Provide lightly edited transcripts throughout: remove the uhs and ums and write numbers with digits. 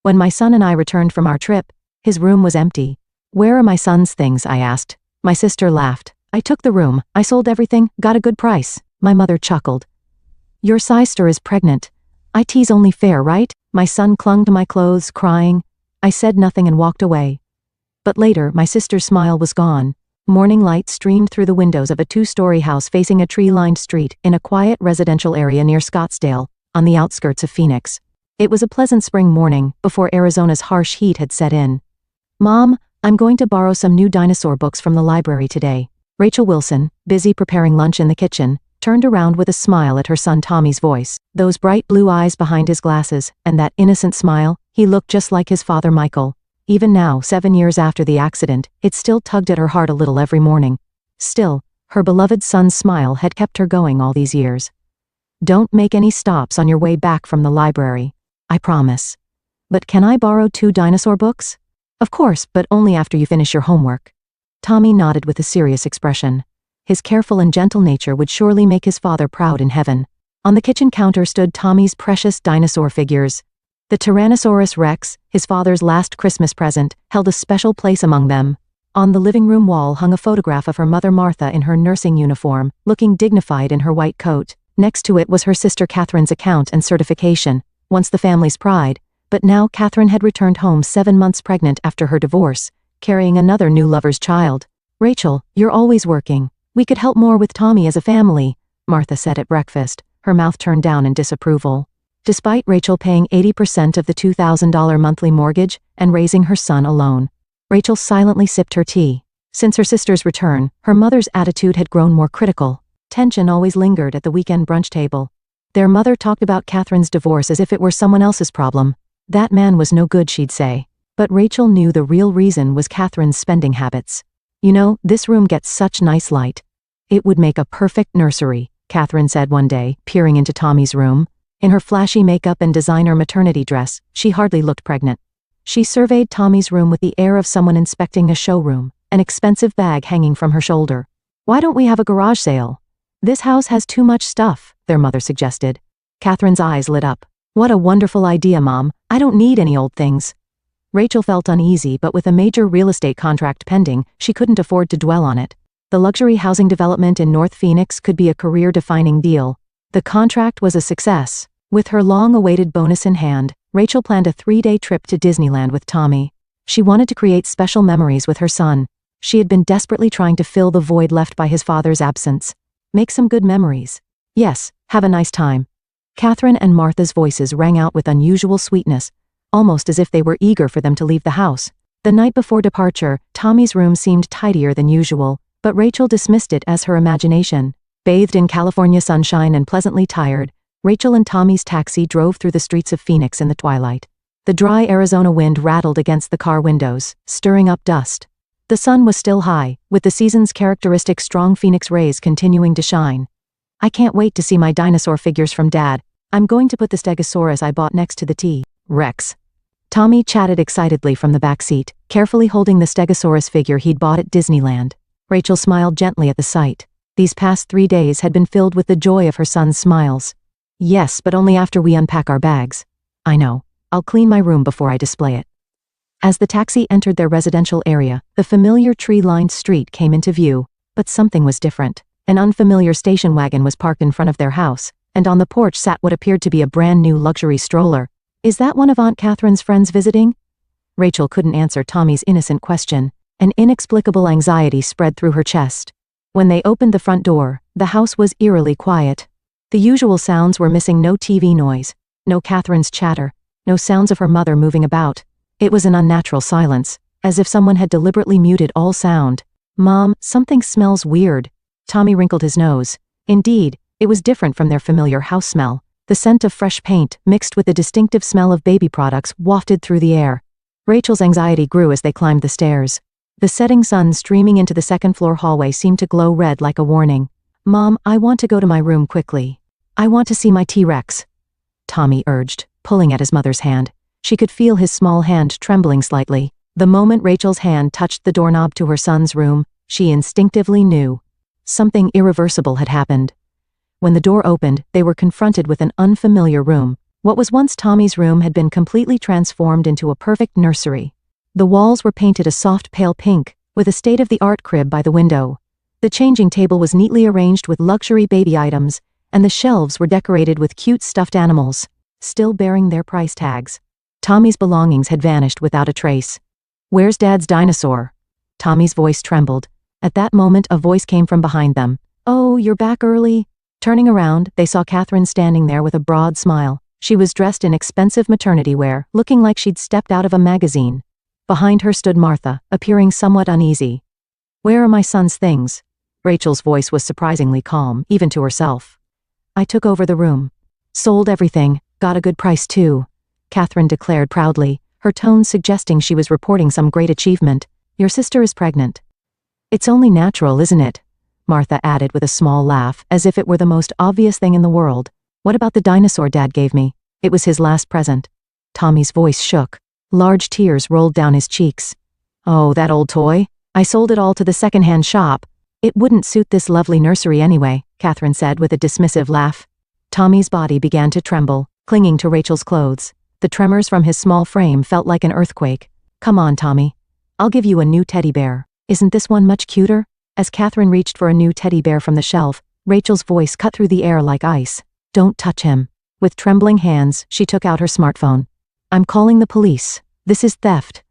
When my son and I returned from our trip, his room was empty. "Where are my son's things?" I asked. My sister laughed. "I took the room. I sold everything, got a good price." My mother chuckled. "Your sister is pregnant. It's only fair, right?" My son clung to my clothes, crying. I said nothing and walked away. But later, my sister's smile was gone. Morning light streamed through the windows of a 2-story house facing a tree-lined street in a quiet residential area near Scottsdale, on the outskirts of Phoenix. It was a pleasant spring morning, before Arizona's harsh heat had set in. "Mom, I'm going to borrow some new dinosaur books from the library today." Rachel Wilson, busy preparing lunch in the kitchen, turned around with a smile at her son Tommy's voice. Those bright blue eyes behind his glasses, and that innocent smile, he looked just like his father Michael. Even now, 7 years after the accident, it still tugged at her heart a little every morning. Still, her beloved son's smile had kept her going all these years. "Don't make any stops on your way back from the library. I promise." "But can I borrow 2 dinosaur books?" "Of course, but only after you finish your homework." Tommy nodded with a serious expression. His careful and gentle nature would surely make his father proud in heaven. On the kitchen counter stood Tommy's precious dinosaur figures. The Tyrannosaurus Rex, his father's last Christmas present, held a special place among them. On the living room wall hung a photograph of her mother Martha in her nursing uniform, looking dignified in her white coat. Next to it was her sister Catherine's account and certification, once the family's pride, but now Catherine had returned home 7 months pregnant after her divorce, carrying another new lover's child. "Rachel, you're always working. We could help more with Tommy as a family," Martha said at breakfast, her mouth turned down in disapproval. Despite Rachel paying 80% of the $2,000 monthly mortgage and raising her son alone, Rachel silently sipped her tea. Since her sister's return, her mother's attitude had grown more critical. Tension always lingered at the weekend brunch table. Their mother talked about Catherine's divorce as if it were someone else's problem. That man was no good, she'd say. But Rachel knew the real reason was Catherine's spending habits. "You know, this room gets such nice light. It would make a perfect nursery," Catherine said one day, peering into Tommy's room. In her flashy makeup and designer maternity dress, she hardly looked pregnant. She surveyed Tommy's room with the air of someone inspecting a showroom, an expensive bag hanging from her shoulder. "Why don't we have a garage sale?" "This house has too much stuff," their mother suggested. Catherine's eyes lit up. "What a wonderful idea, Mom. I don't need any old things." Rachel felt uneasy, but with a major real estate contract pending, she couldn't afford to dwell on it. The luxury housing development in North Phoenix could be a career-defining deal. The contract was a success. With her long-awaited bonus in hand, Rachel planned a 3-day trip to Disneyland with Tommy. She wanted to create special memories with her son. She had been desperately trying to fill the void left by his father's absence. Make some good memories. Yes, have a nice time. Catherine and Martha's voices rang out with unusual sweetness, almost as if they were eager for them to leave the house. The night before departure, Tommy's room seemed tidier than usual, but Rachel dismissed it as her imagination. Bathed in California sunshine and pleasantly tired, Rachel and Tommy's taxi drove through the streets of Phoenix in the twilight. The dry Arizona wind rattled against the car windows, stirring up dust. The sun was still high, with the season's characteristic strong Phoenix rays continuing to shine. "I can't wait to see my dinosaur figures from Dad. I'm going to put the Stegosaurus I bought next to the T-Rex." Tommy chatted excitedly from the back seat, carefully holding the Stegosaurus figure he'd bought at Disneyland. Rachel smiled gently at the sight. These past 3 days had been filled with the joy of her son's smiles. "Yes, but only after we unpack our bags." "I know. I'll clean my room before I display it." As the taxi entered their residential area, the familiar tree-lined street came into view, but something was different. An unfamiliar station wagon was parked in front of their house, and on the porch sat what appeared to be a brand new luxury stroller. "Is that one of Aunt Catherine's friends visiting?" Rachel couldn't answer Tommy's innocent question. An inexplicable anxiety spread through her chest. When they opened the front door, the house was eerily quiet. The usual sounds were missing: no TV noise, no Catherine's chatter, no sounds of her mother moving about. It was an unnatural silence, as if someone had deliberately muted all sound. "Mom, something smells weird." Tommy wrinkled his nose. Indeed, it was different from their familiar house smell. The scent of fresh paint, mixed with the distinctive smell of baby products, wafted through the air. Rachel's anxiety grew as they climbed the stairs. The setting sun streaming into the second-floor hallway seemed to glow red like a warning. "Mom, I want to go to my room quickly. I want to see my T-Rex," Tommy urged, pulling at his mother's hand. She could feel his small hand trembling slightly. The moment Rachel's hand touched the doorknob to her son's room, she instinctively knew. Something irreversible had happened. When the door opened, they were confronted with an unfamiliar room. What was once Tommy's room had been completely transformed into a perfect nursery. The walls were painted a soft pale pink, with a state-of-the-art crib by the window. The changing table was neatly arranged with luxury baby items, and the shelves were decorated with cute stuffed animals, still bearing their price tags. Tommy's belongings had vanished without a trace. "Where's Dad's dinosaur?" Tommy's voice trembled. At that moment a voice came from behind them. "Oh, you're back early." Turning around, they saw Catherine standing there with a broad smile. She was dressed in expensive maternity wear, looking like she'd stepped out of a magazine. Behind her stood Martha, appearing somewhat uneasy. "Where are my son's things?" Rachel's voice was surprisingly calm, even to herself. "I took over the room. Sold everything, got a good price too," Catherine declared proudly, her tone suggesting she was reporting some great achievement. "Your sister is pregnant." "It's only natural, isn't it?" Martha added with a small laugh, as if it were the most obvious thing in the world. "What about the dinosaur Dad gave me? It was his last present." Tommy's voice shook. Large tears rolled down his cheeks. "Oh, that old toy? I sold it all to the second-hand shop. It wouldn't suit this lovely nursery anyway," Catherine said with a dismissive laugh. Tommy's body began to tremble, clinging to Rachel's clothes. The tremors from his small frame felt like an earthquake. "Come on, Tommy. I'll give you a new teddy bear. Isn't this one much cuter?" As Catherine reached for a new teddy bear from the shelf, Rachel's voice cut through the air like ice. "Don't touch him." With trembling hands, she took out her smartphone. "I'm calling the police. This is theft."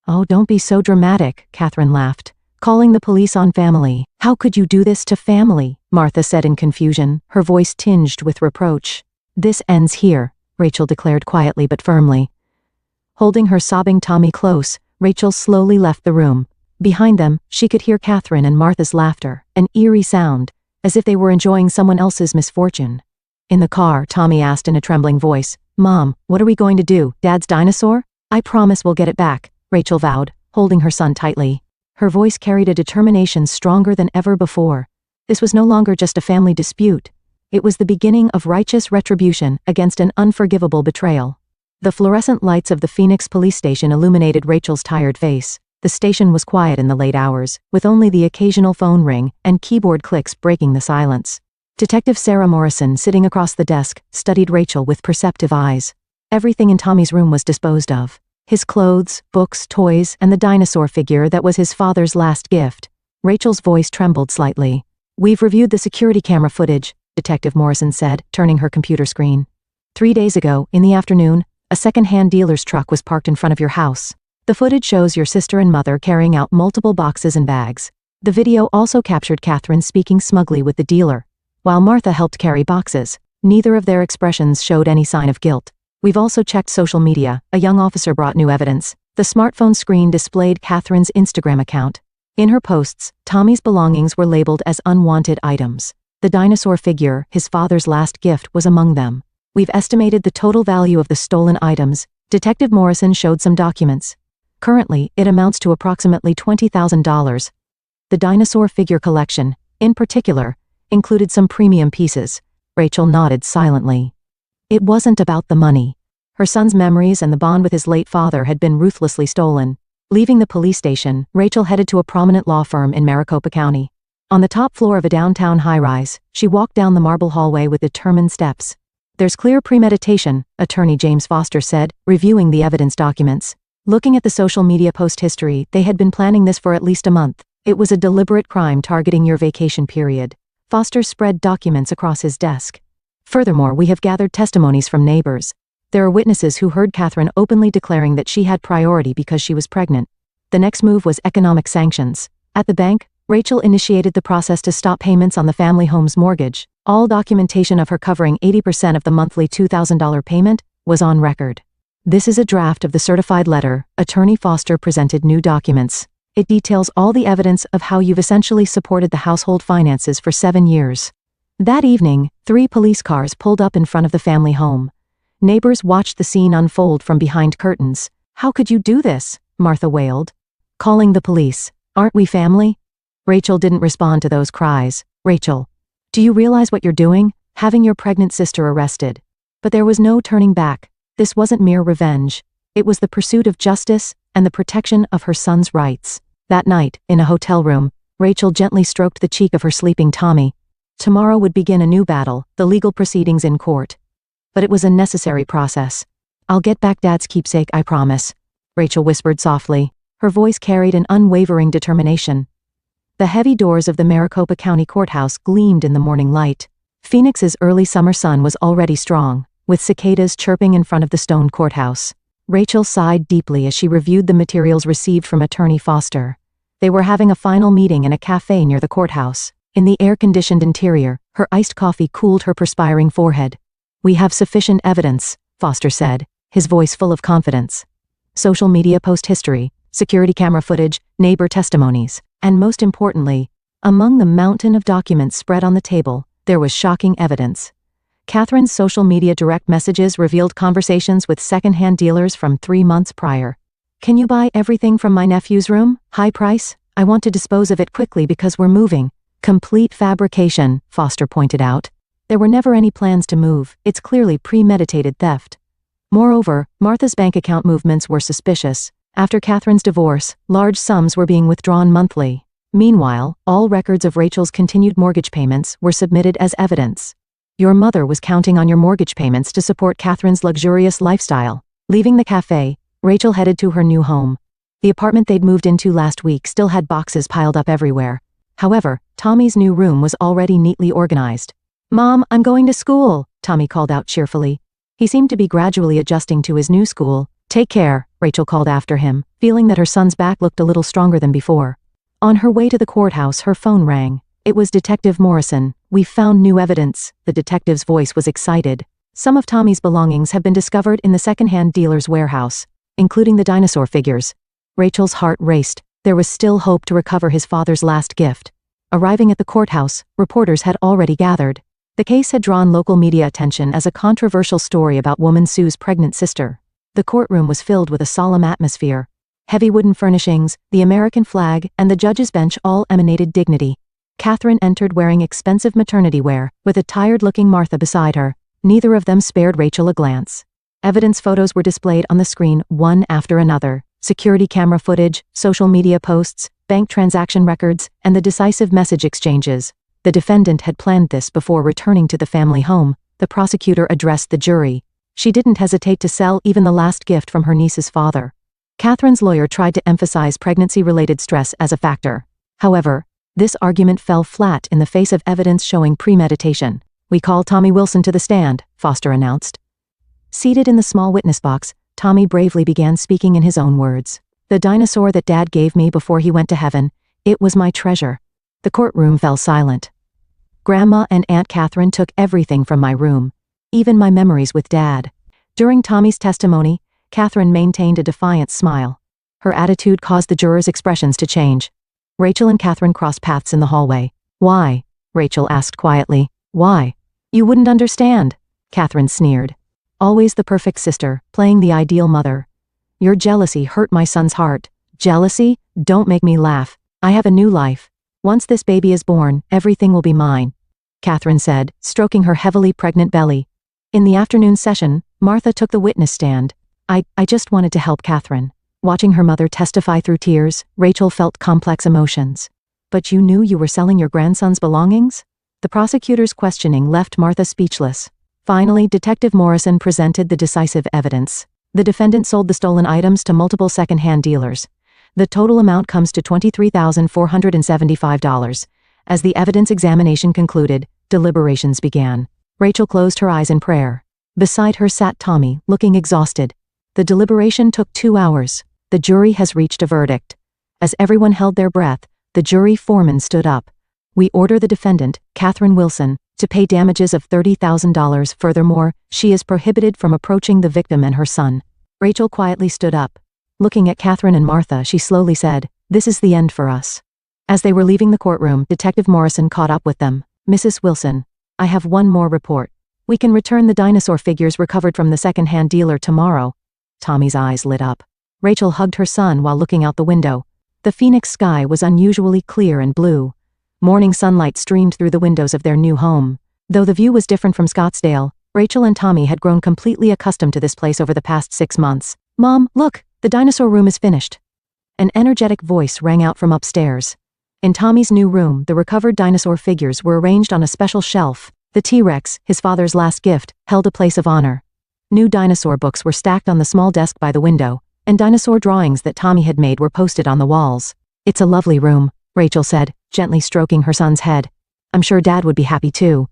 "Oh, don't be so dramatic," Catherine laughed. "Calling the police on family. How could you do this to family?" Martha said in confusion, her voice tinged with reproach. "This ends here," Rachel declared quietly but firmly. Holding her sobbing Tommy close, Rachel slowly left the room. Behind them, she could hear Catherine and Martha's laughter, an eerie sound, as if they were enjoying someone else's misfortune. In the car, Tommy asked in a trembling voice, "Mom, what are we going to do? Dad's dinosaur?" "I promise we'll get it back," Rachel vowed, holding her son tightly. Her voice carried a determination stronger than ever before. This was no longer just a family dispute. It was the beginning of righteous retribution against an unforgivable betrayal. The fluorescent lights of the Phoenix police station illuminated Rachel's tired face. The station was quiet in the late hours, with only the occasional phone ring and keyboard clicks breaking the silence. Detective Sarah Morrison, sitting across the desk, studied Rachel with perceptive eyes. Everything in Tommy's room was disposed of. His clothes, books, toys, and the dinosaur figure that was his father's last gift. Rachel's voice trembled slightly. "We've reviewed the security camera footage," Detective Morrison said, turning her computer screen. 3 days ago, in the afternoon, a second-hand dealer's truck was parked in front of your house. The footage shows your sister and mother carrying out multiple boxes and bags. The video also captured Catherine speaking smugly with the dealer, while Martha helped carry boxes. Neither of their expressions showed any sign of guilt. "We've also checked social media," a young officer brought new evidence. The smartphone screen displayed Catherine's Instagram account. In her posts, Tommy's belongings were labeled as unwanted items. The dinosaur figure, his father's last gift, was among them. "We've estimated the total value of the stolen items." Detective Morrison showed some documents. "Currently, it amounts to approximately $20,000. The dinosaur figure collection, in particular, included some premium pieces." Rachel nodded silently. It wasn't about the money. Her son's memories and the bond with his late father had been ruthlessly stolen. Leaving the police station, Rachel headed to a prominent law firm in Maricopa County. On the top floor of a downtown high-rise, she walked down the marble hallway with determined steps. "There's clear premeditation," Attorney James Foster said, reviewing the evidence documents. Looking at the social media post history, they had been planning this for at least a month. "It was a deliberate crime targeting your vacation period." Foster spread documents across his desk. "Furthermore, we have gathered testimonies from neighbors. There are witnesses who heard Catherine openly declaring that she had priority because she was pregnant." The next move was economic sanctions. At the bank, Rachel initiated the process to stop payments on the family home's mortgage. All documentation of her covering 80% of the monthly $2,000 payment was on record. "This is a draft of the certified letter." Attorney Foster presented new documents. "It details all the evidence of how you've essentially supported the household finances for 7 years. That evening, 3 police cars pulled up in front of the family home. Neighbors watched the scene unfold from behind curtains. "How could you do this?" Martha wailed. "Calling the police. Aren't we family?" Rachel didn't respond to those cries. "Rachel, do you realize what you're doing? Having your pregnant sister arrested." But there was no turning back. This wasn't mere revenge. It was the pursuit of justice and the protection of her son's rights. That night, in a hotel room, Rachel gently stroked the cheek of her sleeping Tommy. Tomorrow would begin a new battle, the legal proceedings in court. but it was a necessary process. I'll get back Dad's keepsake, I promise, Rachel whispered softly. Her voice carried an unwavering determination. The heavy doors of the Maricopa County Courthouse gleamed in the morning light. Phoenix's early summer sun was already strong, with cicadas chirping in front of the stone courthouse. Rachel sighed deeply as she reviewed the materials received from Attorney Foster. They were having a final meeting in a cafe near the courthouse. In the air-conditioned interior, her iced coffee cooled her perspiring forehead. "We have sufficient evidence," Foster said, his voice full of confidence. "Social media post history, security camera footage, neighbor testimonies, and most importantly, among the mountain of documents spread on the table, there was shocking evidence. Catherine's social media direct messages revealed conversations with second-hand dealers from 3 months prior. "Can you buy everything from my nephew's room? High price? I want to dispose of it quickly because we're moving." "Complete fabrication," Foster pointed out. "There were never any plans to move. It's clearly premeditated theft." Moreover, Martha's bank account movements were suspicious. After Catherine's divorce, large sums were being withdrawn monthly. Meanwhile, all records of Rachel's continued mortgage payments were submitted as evidence. "Your mother was counting on your mortgage payments to support Catherine's luxurious lifestyle." Leaving the cafe, Rachel headed to her new home. The apartment they'd moved into last week still had boxes piled up everywhere. However, Tommy's new room was already neatly organized. "Mom, I'm going to school," Tommy called out cheerfully. He seemed to be gradually adjusting to his new school. "Take care," Rachel called after him, feeling that her son's back looked a little stronger than before. On her way to the courthouse, her phone rang. It was Detective Morrison. "We've found new evidence." The detective's voice was excited. "Some of Tommy's belongings have been discovered in the second-hand dealer's warehouse, including the dinosaur figures." Rachel's heart raced. There was still hope to recover his father's last gift. Arriving at the courthouse, reporters had already gathered. The case had drawn local media attention as a controversial story about woman Sue's pregnant sister. The courtroom was filled with a solemn atmosphere. Heavy wooden furnishings, the American flag, and the judge's bench all emanated dignity. Catherine entered wearing expensive maternity wear, with a tired-looking Martha beside her. Neither of them spared Rachel a glance. Evidence photos were displayed on the screen one after another. Security camera footage, social media posts, bank transaction records, and the decisive message exchanges. The defendant had planned this before returning to the family home. The prosecutor addressed the jury. She didn't hesitate to sell even the last gift from her niece's father. Catherine's lawyer tried to emphasize pregnancy-related stress as a factor. However, this argument fell flat in the face of evidence showing premeditation. "We call Tommy Wilson to the stand," Foster announced. Seated in the small witness box, Tommy bravely began speaking in his own words. "The dinosaur that Dad gave me before he went to heaven, it was my treasure." The courtroom fell silent. "Grandma and Aunt Catherine took everything from my room, even my memories with Dad." During Tommy's testimony, Catherine maintained a defiant smile. Her attitude caused the jurors' expressions to change. Rachel and Catherine crossed paths in the hallway. "Why?" Rachel asked quietly. "Why?" "You wouldn't understand," Catherine sneered. "Always the perfect sister, playing the ideal mother. Your jealousy hurt my son's heart." "Jealousy? Don't make me laugh. I have a new life. Once this baby is born, everything will be mine," Catherine said, stroking her heavily pregnant belly. In the afternoon session, Martha took the witness stand. I just wanted to help Catherine." Watching her mother testify through tears, Rachel felt complex emotions. "But you knew you were selling your grandson's belongings?" The prosecutor's questioning left Martha speechless. Finally, Detective Morrison presented the decisive evidence. The defendant sold the stolen items to multiple second-hand dealers. The total amount comes to $23,475. As the evidence examination concluded, deliberations began. Rachel closed her eyes in prayer. Beside her sat Tommy, looking exhausted. The deliberation took 2 hours. The jury has reached a verdict. As everyone held their breath, the jury foreman stood up. "We order the defendant, Catherine Wilson, to pay damages of $30,000. Furthermore, she is prohibited from approaching the victim and her son." Rachel quietly stood up. Looking at Catherine and Martha, she slowly said, "This is the end for us." As they were leaving the courtroom, Detective Morrison caught up with them. "Mrs. Wilson, I have one more report. We can return the dinosaur figures recovered from the second-hand dealer tomorrow." Tommy's eyes lit up. Rachel hugged her son while looking out the window. The Phoenix sky was unusually clear and blue. Morning sunlight streamed through the windows of their new home. Though the view was different from Scottsdale, Rachel and Tommy had grown completely accustomed to this place over the past 6 months. "Mom, look, the dinosaur room is finished." An energetic voice rang out from upstairs. In Tommy's new room, the recovered dinosaur figures were arranged on a special shelf, The T-Rex, his father's last gift, held a place of honor. New dinosaur books were stacked on the small desk by the window, and dinosaur drawings that Tommy had made were posted on the walls. "It's a lovely room," Rachel said, gently stroking her son's head. "I'm sure Dad would be happy too."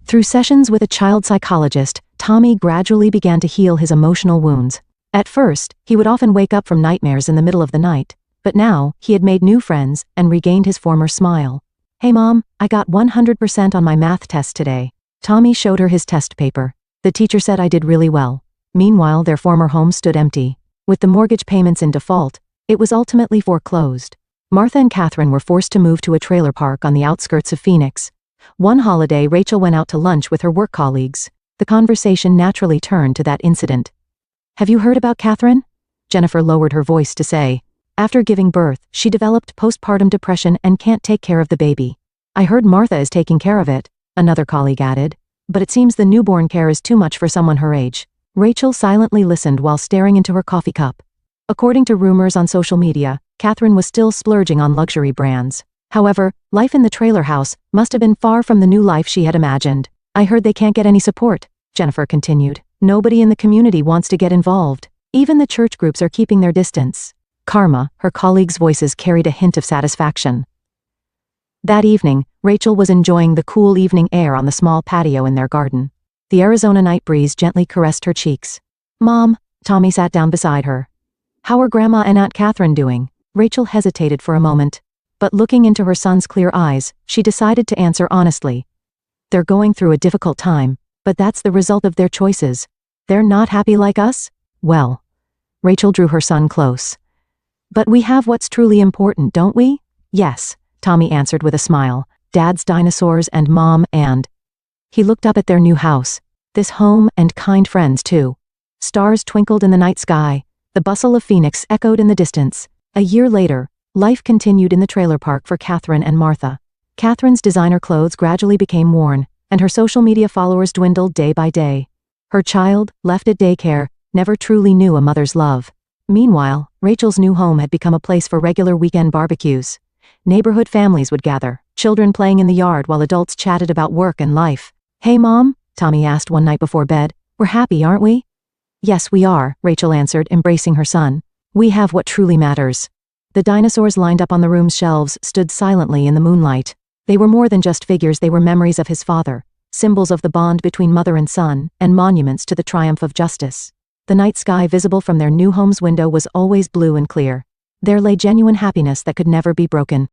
Through sessions with a child psychologist, Tommy gradually began to heal his emotional wounds. At first, he would often wake up from nightmares in the middle of the night, but now, he had made new friends and regained his former smile. "Hey Mom, I got 100% on my math test today." Tommy showed her his test paper. "The teacher said I did really well." Meanwhile, their former home stood empty. With the mortgage payments in default, it was ultimately foreclosed. Martha and Catherine were forced to move to a trailer park on the outskirts of Phoenix. One holiday, Rachel went out to lunch with her work colleagues. The conversation naturally turned to that incident. "Have you heard about Catherine?" Jennifer lowered her voice to say. "After giving birth, she developed postpartum depression and can't take care of the baby." "I heard Martha is taking care of it," another colleague added. "But it seems the newborn care is too much for someone her age." Rachel silently listened while staring into her coffee cup. According to rumors on social media, Catherine was still splurging on luxury brands. However, life in the trailer house must have been far from the new life she had imagined. "I heard they can't get any support," Jennifer continued. "Nobody in the community wants to get involved. Even the church groups are keeping their distance." Karma, her colleagues' voices carried a hint of satisfaction. That evening, Rachel was enjoying the cool evening air on the small patio in their garden. The Arizona night breeze gently caressed her cheeks. "Mom," Tommy sat down beside her. "How are Grandma and Aunt Catherine doing?" Rachel hesitated for a moment, but looking into her son's clear eyes, she decided to answer honestly. "They're going through a difficult time, but that's the result of their choices. They're not happy like us?" "Well." Rachel drew her son close. "But we have what's truly important, don't we?" "Yes," Tommy answered with a smile. "Dad's dinosaurs and Mom and..." He looked up at their new house. This home and kind friends too. Stars twinkled in the night sky. The bustle of Phoenix echoed in the distance. A year later, life continued in the trailer park for Catherine and Martha. Catherine's designer clothes gradually became worn, and her social media followers dwindled day by day. Her child, left at daycare, never truly knew a mother's love. Meanwhile, Rachel's new home had become a place for regular weekend barbecues. Neighborhood families would gather, children playing in the yard while adults chatted about work and life. "Hey Mom," Tommy asked one night before bed, "we're happy, aren't we?" "Yes, we are," Rachel answered, embracing her son. "We have what truly matters." The dinosaurs lined up on the room's shelves stood silently in the moonlight. They were more than just figures, they were memories of his father, symbols of the bond between mother and son, and monuments to the triumph of justice. The night sky visible from their new home's window was always blue and clear. There lay genuine happiness that could never be broken.